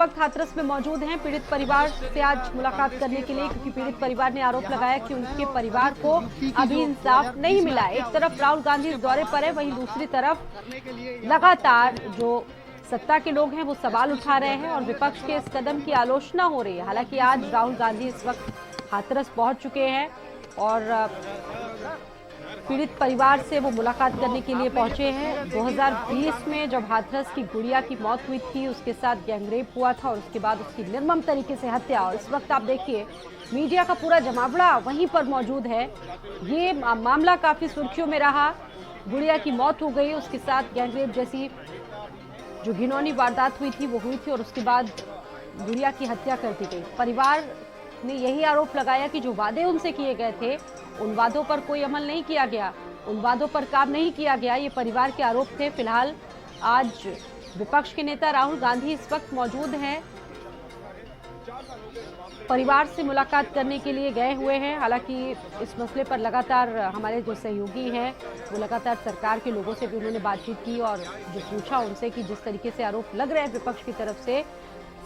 वक्त हाथरस में मौजूद हैं पीड़ित परिवार से आज मुलाकात करने के लिए, क्योंकि पीड़ित परिवार ने आरोप लगाया कि उनके परिवार को अभी इंसाफ नहीं मिला। एक तरफ राहुल गांधी इस दौरे पर है, वहीं दूसरी तरफ लगातार जो सत्ता के लोग हैं वो सवाल उठा रहे हैं और विपक्ष के इस कदम की आलोचना हो रही है। हालांकि आज राहुल गांधी इस वक्त हाथरस पहुंच चुके हैं और पीड़ित परिवार से वो मुलाकात करने के लिए पहुंचे हैं। 2020 में जब हाथरस की गुड़िया की मौत हुई थी, उसके साथ गैंगरेप हुआ था और उसके बाद उसकी निर्मम तरीके से हत्या, और इस वक्त आप देखिए मीडिया का पूरा जमावड़ा वहीं पर मौजूद है। ये मामला काफी सुर्खियों में रहा। गुड़िया की मौत हो गई, उसके साथ गैंगरेप जैसी जो घिनौनी वारदात हुई थी वो हुई थी और उसके बाद गुड़िया की हत्या कर दी गई। परिवार ने यही आरोप लगाया कि जो वादे उनसे किए गए थे उन वादों पर कोई अमल नहीं किया गया, उन वादों पर काम नहीं किया गया। ये परिवार के आरोप थे। फिलहाल आज विपक्ष के नेता राहुल गांधी इस वक्त मौजूद हैं, परिवार से मुलाकात करने के लिए गए हुए हैं। हालांकि इस मसले पर लगातार हमारे जो सहयोगी हैं वो लगातार सरकार के लोगों से भी उन्होंने बातचीत की और जो पूछा उनसे कि जिस तरीके से आरोप लग रहे हैं विपक्ष की तरफ से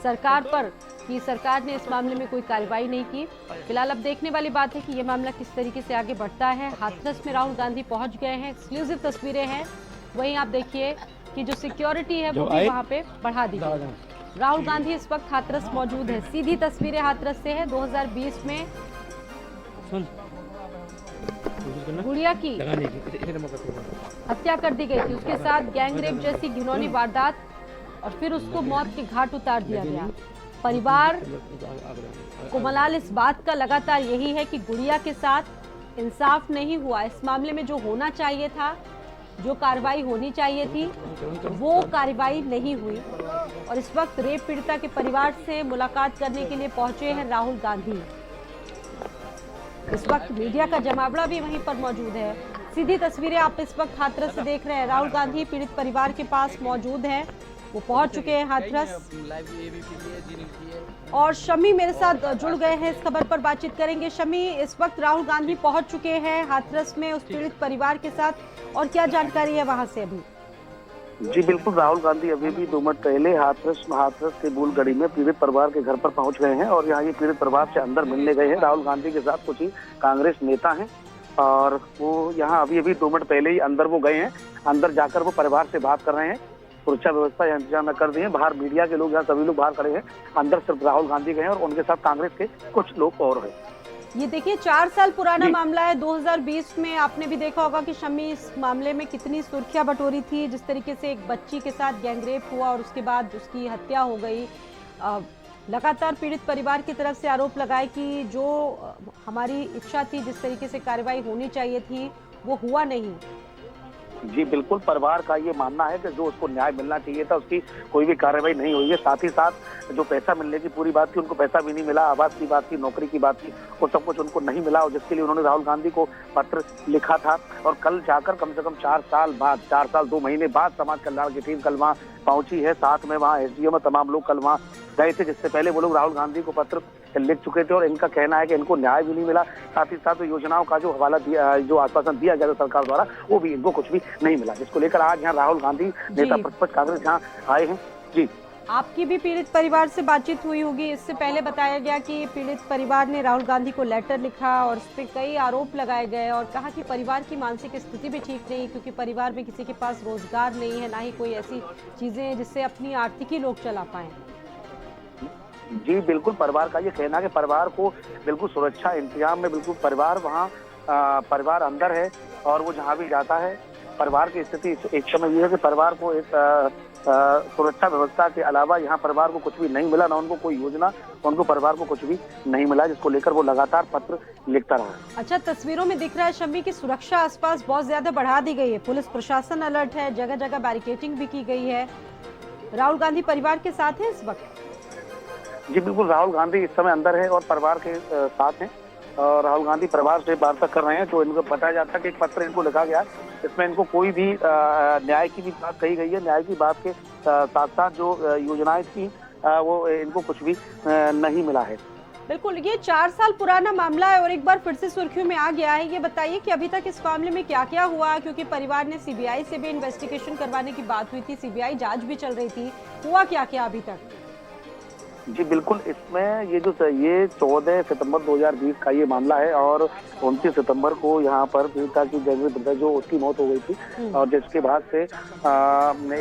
सरकार पर कि सरकार ने इस मामले में कोई कार्रवाई नहीं की। फिलहाल अब देखने वाली बात है कि ये मामला किस तरीके से आगे बढ़ता है। हाथरस में राहुल गांधी पहुंच गए हैं, एक्सक्लूसिव तस्वीरें हैं। वहीं आप देखिए कि जो सिक्योरिटी है वो भी वहां पे बढ़ा दी गई। राहुल गांधी इस वक्त हाथरस मौजूद है। सीधी तस्वीरें हाथरस से है। 2020 में गुड़िया की हत्या कर दी गई थी, उसके साथ गैंगरेप जैसी घिनौनी वारदात और फिर उसको मौत के घाट उतार दिया गया। परिवार को मलाल इस बात का लगातार यही है कि गुड़िया के साथ इंसाफ नहीं हुआ। इस मामले में जो होना चाहिए था, जो कार्रवाई होनी चाहिए थी, वो कार्रवाई नहीं हुई। और इस वक्त रेप पीड़िता के परिवार से मुलाकात करने के लिए पहुंचे हैं राहुल गांधी। इस वक्त मीडिया का जमावड़ा भी वहीं पर मौजूद है। सीधी तस्वीरें आप इस वक्त हाथरस से देख रहे हैं। राहुल गांधी पीड़ित परिवार के पास मौजूद है, वो पहुंच चुके हैं हाथरस। और शमी मेरे साथ जुड़ गए हैं, इस खबर पर बातचीत करेंगे। शमी, इस वक्त राहुल गांधी पहुंच चुके हैं हाथरस में उस पीड़ित परिवार के साथ, और क्या जानकारी है वहां से अभी? जी बिल्कुल, राहुल गांधी अभी भी 2 मिनट पहले हाथरस के बुलगड़ी में पीड़ित परिवार के घर पर पहुंच गए हैं और यहाँ ये पीड़ित परिवार से अंदर मिलने गए हैं। राहुल गांधी के साथ कुछ ही कांग्रेस नेता हैं और वो यहाँ अभी 2 मिनट पहले ही अंदर वो गए हैं। अंदर जाकर वो परिवार से बात कर रहे हैं। सुरक्षा व्यवस्था यहाँ इंतजाम कर दी है। बाहर मीडिया के लोग, यहाँ सभी लोग बाहर खड़े हैं। अंदर सिर्फ राहुल गांधी गए हैं और उनके साथ कांग्रेस के कुछ लोग और हैं। ये देखिए 4 साल पुराना मामला है। 2020 में आपने भी देखा होगा कि शमी इस मामले में कितनी सुर्खियां बटोरी थी, जिस तरीके से एक बच्ची के साथ गैंगरेप हुआ और उसके बाद उसकी हत्या हो गई। लगातार पीड़ित परिवार की तरफ से आरोप लगाए कि जो हमारी इच्छा थी, जिस तरीके से कार्रवाई होनी चाहिए थी, वो हुआ नहीं। जी बिल्कुल, परिवार का ये मानना है कि जो उसको न्याय मिलना चाहिए था उसकी कोई भी कार्रवाई नहीं हुई है। साथ ही साथ जो पैसा मिलने की पूरी बात थी, उनको पैसा भी नहीं मिला। आवास की बात थी, नौकरी की बात थी, वो सब कुछ उनको नहीं मिला और जिसके लिए उन्होंने राहुल गांधी को पत्र लिखा था। और कल जाकर कम से कम 4 साल 2 महीने बाद समाज कल्याण की टीम कल वहाँ पहुंची है। साथ में वहाँ एसडीओ में तमाम लोग कल वहाँ गए थे, जिससे पहले वो लोग राहुल गांधी को पत्र लिख चुके थे और इनका कहना है कि इनको न्याय भी नहीं मिला। साथ ही साथ योजनाओं का जो हवाला दिया, जो आश्वासन दिया गया था सरकार द्वारा, वो भी इनको कुछ भी नहीं मिला, जिसको लेकर आज यहाँ राहुल गांधी नेता प्रतिपक्ष कांग्रेस यहाँ आए हैं। जी, आपकी भी पीड़ित परिवार से बातचीत हुई होगी। इससे पहले बताया गया कि पीड़ित परिवार ने राहुल गांधी को लेटर लिखा और उस पर कई आरोप लगाए गए और कहा कि परिवार की मानसिक स्थिति भी ठीक नहीं, क्योंकि परिवार में किसी के पास रोजगार नहीं है, ना ही कोई ऐसी चीजें हैं जिससे अपनी आर्थिकी लोग चला पाए। जी बिल्कुल, परिवार का ये कहना है कि परिवार को बिल्कुल सुरक्षा इंतजाम में बिल्कुल परिवार अंदर है और वो जहाँ भी जाता है परिवार की स्थिति एक समय ये है कि परिवार को एक सुरक्षा व्यवस्था के अलावा यहाँ परिवार को कुछ भी नहीं मिला, ना उनको कोई योजना, उनको परिवार को कुछ भी नहीं मिला, जिसको लेकर वो लगातार पत्र लिखता रहा। अच्छा, तस्वीरों में दिख रहा है शमी की सुरक्षा आसपास बहुत ज्यादा बढ़ा दी गई है। पुलिस प्रशासन अलर्ट है, जगह जगह बैरिकेडिंग भी की गई है। राहुल गांधी परिवार के साथ है इस वक्त? जी बिल्कुल, राहुल गांधी इस समय अंदर है और परिवार के साथ हैं और राहुल गांधी परिवार से वार्ता कर रहे हैं। जो इनको बताया जाता है कि एक पत्र इनको लिखा गया है, इसमें इनको कोई भी न्याय की भी बात कही गई है। न्याय की बात के साथ साथ जो योजनाएं थी वो इनको कुछ भी नहीं मिला है। बिल्कुल, ये 4 साल पुराना मामला है और एक बार फिर से सुर्खियों में आ गया है। ये बताइए कि अभी तक इस मामले में क्या क्या हुआ, क्योंकि परिवार ने सीबीआई से भी इन्वेस्टिगेशन करवाने की बात हुई थी, सीबीआई जांच भी चल रही थी, हुआ क्या क्या अभी तक? जी बिल्कुल, इसमें ये 14 सितंबर 2020 का ये मामला है और 29 सितंबर को यहाँ पर पीड़िता की जो उसकी मौत हो गई थी और जिसके बाद से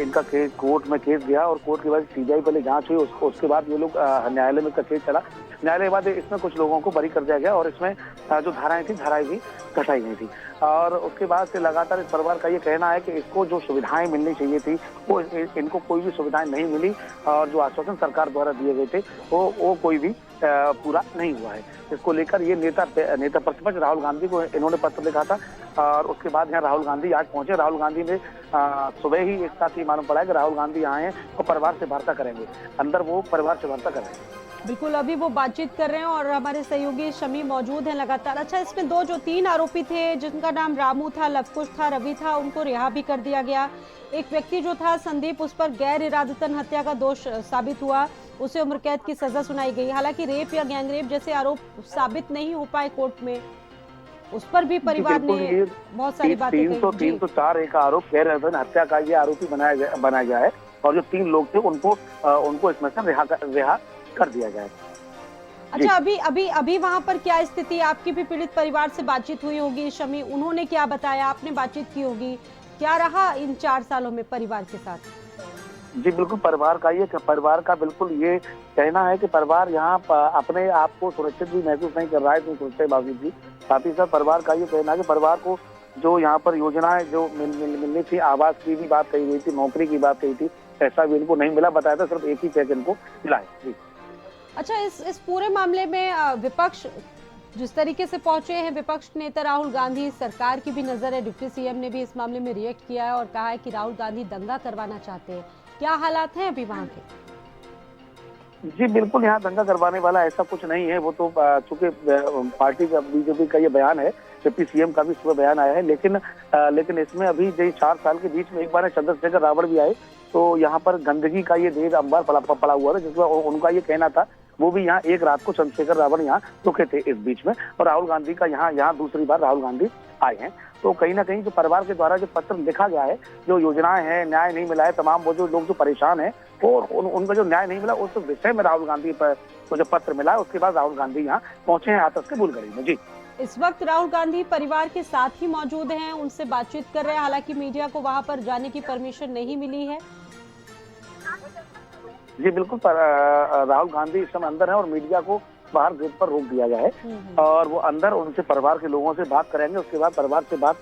इनका केस कोर्ट में केस गया और कोर्ट के बाद सीबीआई पहले जांच हुई, उसके बाद ये लोग न्यायालय में इसका केस चला। न्यायालय के बाद इसमें कुछ लोगों को बरी कर दिया गया और इसमें जो धाराएं थी धाराएं भी घटाई गई थी और उसके बाद से लगातार इस परिवार का ये कहना है कि इसको जो सुविधाएं मिलनी चाहिए थी वो इनको कोई भी सुविधाएं नहीं मिली और जो आश्वासन सरकार द्वारा दिए गए थे वो कोई भी पूरा नहीं हुआ है। इसको लेकर ये नेता प्रतिपक्ष राहुल गांधी को इन्होंने पत्र लिखा था और उसके बाद यहाँ राहुल गांधी आज पहुंचे। राहुल गांधी ने सुबह ही एक साथ ही मालूम पड़ा है कि राहुल गांधी यहाँ आए और परिवार से वार्ता करेंगे, अंदर वो परिवार से वार्ता कर रहे हैं। बिल्कुल, अभी वो बातचीत कर रहे हैं और हमारे सहयोगी शमी मौजूद हैं लगातार। अच्छा, इसमें जो 3 आरोपी थे जिनका नाम रामू था, लवकुश था, रवि था, उनको रिहा भी कर दिया गया। एक व्यक्ति जो था संदीप, उस पर गैर इरादतन हत्या का दोष साबित हुआ, उसे उम्र कैद की सजा सुनाई गई। हालांकि रेप या गैंगरेप जैसे आरोप साबित नहीं हो पाए कोर्ट में, उस पर भी परिवार ने बहुत सारी बातें कही। 304 एक आरोप गैर इरादतन हत्या का ये आरोपी बनाया गया है और जो 3 लोग थे उनको इसमें से रिहा कर दिया जाए। अच्छा, अभी वहां पर क्या स्थिति? आपकी भी पीड़ित परिवार से बातचीत हुई होगी शमी, उन्होंने क्या बताया? आपने बातचीत की होगी, क्या रहा इन 4 सालों में परिवार के साथ? जी बिल्कुल, परिवार का बिल्कुल ये कहना है कि परिवार यहाँ अपने आप को सुरक्षित भी महसूस नहीं कर रहा है तो सोचते बाबू जी। साथ ही साथ परिवार का ये कहना है कि परिवार को जो यहाँ पर योजनाएं जो मिलनी थी, आवास की भी बात कही गई थी, नौकरी की बात कही थी, पैसा भी इनको नहीं मिला, बताया था सिर्फ एक ही चेक इनको मिला है। जी अच्छा, इस पूरे मामले में विपक्ष जिस तरीके से पहुंचे हैं, विपक्ष नेता राहुल गांधी, सरकार की भी नजर है, डिप्टी सीएम ने भी इस मामले में रिएक्ट किया है और कहा है कि राहुल गांधी दंगा करवाना चाहते हैं। क्या हालात हैं अभी वहां के? जी बिल्कुल, यहाँ दंगा करवाने वाला ऐसा कुछ नहीं है। वो तो चूंकि पार्टी का बीजेपी का ये बयान है, डिप्टी सीएम का भी सुबह बयान आया है, लेकिन इसमें अभी जो 4 साल के बीच में एक बार चंद्रशेखर रावण भी आए तो यहाँ पर गंदगी का ये ढेर अंबार पड़ा हुआ था, जिसमें उनका ये कहना था वो भी यहाँ एक रात को चंद्रशेखर रावण यहाँ रुके थे इस बीच में और राहुल गांधी का यहाँ दूसरी बार राहुल गांधी आए हैं। तो कहीं ना कहीं जो परिवार के द्वारा जो पत्र लिखा गया है, जो योजनाएं हैं, न्याय नहीं मिला है, तमाम वो जो लोग जो परेशान हैं और उनका जो न्याय नहीं मिला उस विषय में राहुल गांधी पर को जो पत्र मिला है उसके बाद राहुल गांधी यहाँ पहुंचे हैं हाथरस के बुलगड़ी में। जी, इस वक्त राहुल गांधी परिवार के साथ ही मौजूद हैं, उनसे बातचीत कर रहे हैं। हालांकि मीडिया को वहां पर जाने की परमिशन नहीं मिली है। जी बिल्कुल, राहुल गांधी इस समय अंदर है और मीडिया को बाहर गेट पर रोक दिया गया है और वो अंदर उनसे परिवार के लोगों से बात करेंगे। उसके बाद परिवार से बात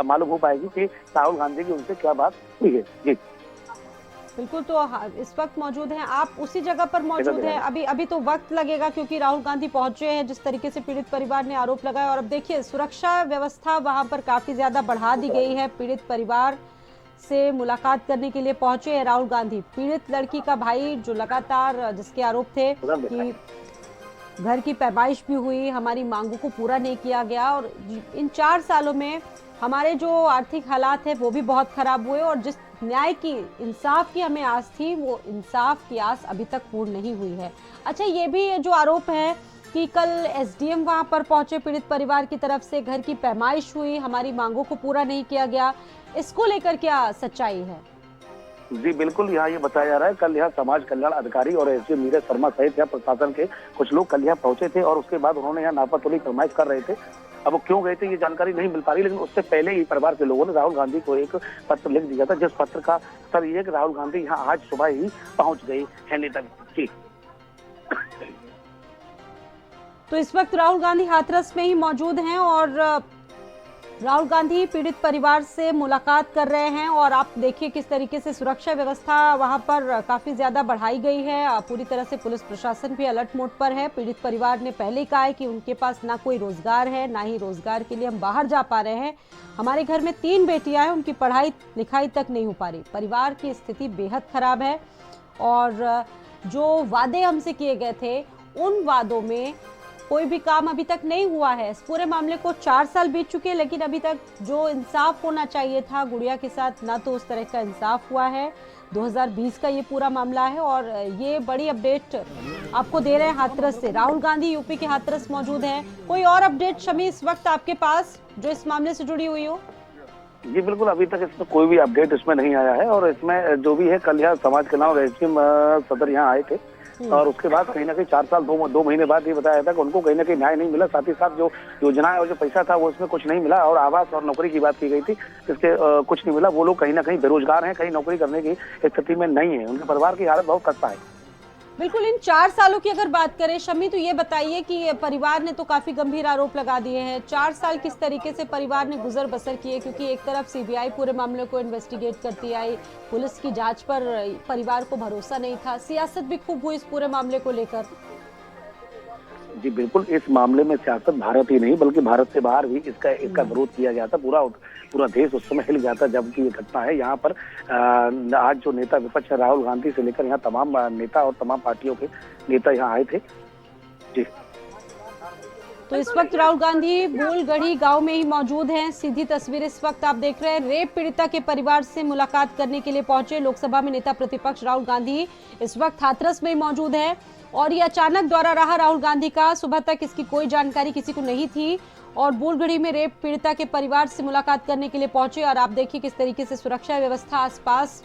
मालूम हो पाएगी कि राहुल गांधी की उनसे क्या बात हुई है। जी बिल्कुल, तो इस वक्त मौजूद हैं आप, उसी जगह पर मौजूद हैं। अभी तो वक्त लगेगा क्योंकि राहुल गांधी पहुंचे हैं, जिस तरीके से पीड़ित परिवार ने आरोप लगाया। और अब देखिए, सुरक्षा व्यवस्था वहां पर काफी ज्यादा बढ़ा दी गई है। पीड़ित परिवार से मुलाकात करने के लिए पहुंचे हैं राहुल गांधी। पीड़ित लड़की का भाई जो लगातार जिसके आरोप थे कि घर की पैमाइश भी हुई, हमारी मांगों को पूरा नहीं किया गया और इन 4 सालों में हमारे जो आर्थिक हालात है वो भी बहुत खराब हुए और जिस न्याय की, इंसाफ की हमें आस थी, वो इंसाफ की आस अभी तक पूर्ण नहीं हुई है। अच्छा, ये भी जो आरोप है कि कल एसडीएम वहां पर पहुंचे, पीड़ित परिवार की तरफ से घर की पैमाइश हुई, हमारी मांगों को पूरा नहीं किया गया, इसको लेकर क्या सच्चाई है? जी बिल्कुल, यहाँ ये बताया जा रहा है कल यहाँ समाज कल्याण अधिकारी और एसडीएम नीरज शर्मा सहित यहाँ प्रशासन के कुछ लोग कल यहाँ पहुंचे थे और उसके बाद उन्होंने यहाँ नापातोली फरमाइश कर रहे थे। अब वो क्यों गए थे ये जानकारी नहीं मिल पा रही, लेकिन उससे पहले ही परिवार के लोगों ने राहुल गांधी को एक पत्र लिख दिया था, जिस पत्र का सर ये कि राहुल गांधी यहाँ आज सुबह ही पहुंच गई हैंडी तक। जी, तो इस वक्त राहुल गांधी हाथरस में ही मौजूद हैं और राहुल गांधी पीड़ित परिवार से मुलाकात कर रहे हैं और आप देखिए किस तरीके से सुरक्षा व्यवस्था वहां पर काफी ज्यादा बढ़ाई गई है। पूरी तरह से पुलिस प्रशासन भी अलर्ट मोड पर है। पीड़ित परिवार ने पहले ही कहा है कि उनके पास ना कोई रोजगार है, ना ही रोजगार के लिए हम बाहर जा पा रहे हैं। हमारे घर में 3 बेटियां हैं, उनकी पढ़ाई लिखाई तक नहीं हो पा रही। परिवार की स्थिति बेहद खराब है और जो वादे हमसे किए गए थे उन वादों में कोई भी काम अभी तक नहीं हुआ है। इस पूरे मामले को 4 साल बीत चुके हैं, लेकिन अभी तक जो इंसाफ होना चाहिए था गुड़िया के साथ, ना तो उस तरह का इंसाफ हुआ है। 2020 का ये पूरा मामला है और ये बड़ी अपडेट आपको दे रहे हैं हाथरस से। राहुल गांधी यूपी के हाथरस मौजूद हैं। कोई और अपडेट शमी इस वक्त आपके पास जो इस मामले से जुड़ी हुई हो? जी बिल्कुल, अभी तक इसमें कोई भी अपडेट इसमें नहीं आया है और इसमें जो भी है कल यहाँ समाज कल्याण और एसडीएम सदर यहाँ आए थे और उसके बाद कहीं ना कहीं 4 साल 2 महीने बाद ये बताया था कि उनको कहीं ना कहीं न्याय नहीं मिला। साथ ही साथ जो योजनाएं और जो पैसा था वो उसमें कुछ नहीं मिला, और आवास और नौकरी की बात की गई थी, इसके कुछ नहीं मिला। वो लोग कहीं ना कहीं बेरोजगार हैं, कहीं नौकरी करने की स्थिति में नहीं है, उनके परिवार की हालत बहुत खस्ता है। बिल्कुल, इन 4 सालों की अगर बात करें शमी, तो ये बताइए कि परिवार ने तो काफी गंभीर आरोप लगा दिए हैं। 4 साल किस तरीके से परिवार ने गुजर बसर किए, क्योंकि एक तरफ सीबीआई पूरे मामले को इन्वेस्टिगेट करती आई, पुलिस की जांच पर परिवार को भरोसा नहीं था, सियासत भी खूब हुई इस पूरे मामले को लेकर। जी बिल्कुल, इस मामले में सियासत भारत ही नहीं बल्कि भारत से बाहर भी इसका विरोध किया जाता। पूरा देश उस समय हिल जाता जबकि ये घटना है। यहाँ पर आज जो नेता विपक्ष है, राहुल गांधी से लेकर यहाँ तमाम नेता और तमाम पार्टियों के नेता यहाँ आए थे। जी, तो इस वक्त राहुल गांधी बोलगढ़ी गांव में ही मौजूद हैं। सीधी तस्वीर इस वक्त आप देख रहे हैं। रेप पीड़िता के परिवार से मुलाकात करने के लिए पहुंचे लोकसभा में नेता प्रतिपक्ष राहुल गांधी इस वक्त हाथरस में मौजूद है, और ये अचानक दौरा रहा राहुल गांधी का। सुबह तक इसकी कोई जानकारी किसी को नहीं थी, और बोलगढ़ी में रेप पीड़िता के परिवार से मुलाकात करने के लिए पहुंचे। और आप देखिए किस तरीके से सुरक्षा व्यवस्था आसपास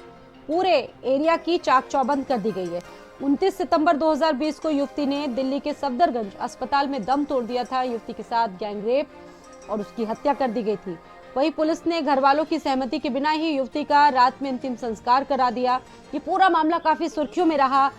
पूरे एरिया की चाक चौबंद कर दी गई है। 29 सितंबर 2020 को युवती ने दिल्ली के सफदरगंज अस्पताल में दम तोड़ दिया था। युवती के साथ गैंगरेप और उसकी हत्या कर दी गई थी। वहीं पुलिस ने घर वालों की सहमति के बिना ही युवती का रात में अंतिम संस्कार करा दिया। ये पूरा मामला काफी सुर्खियों में रहा।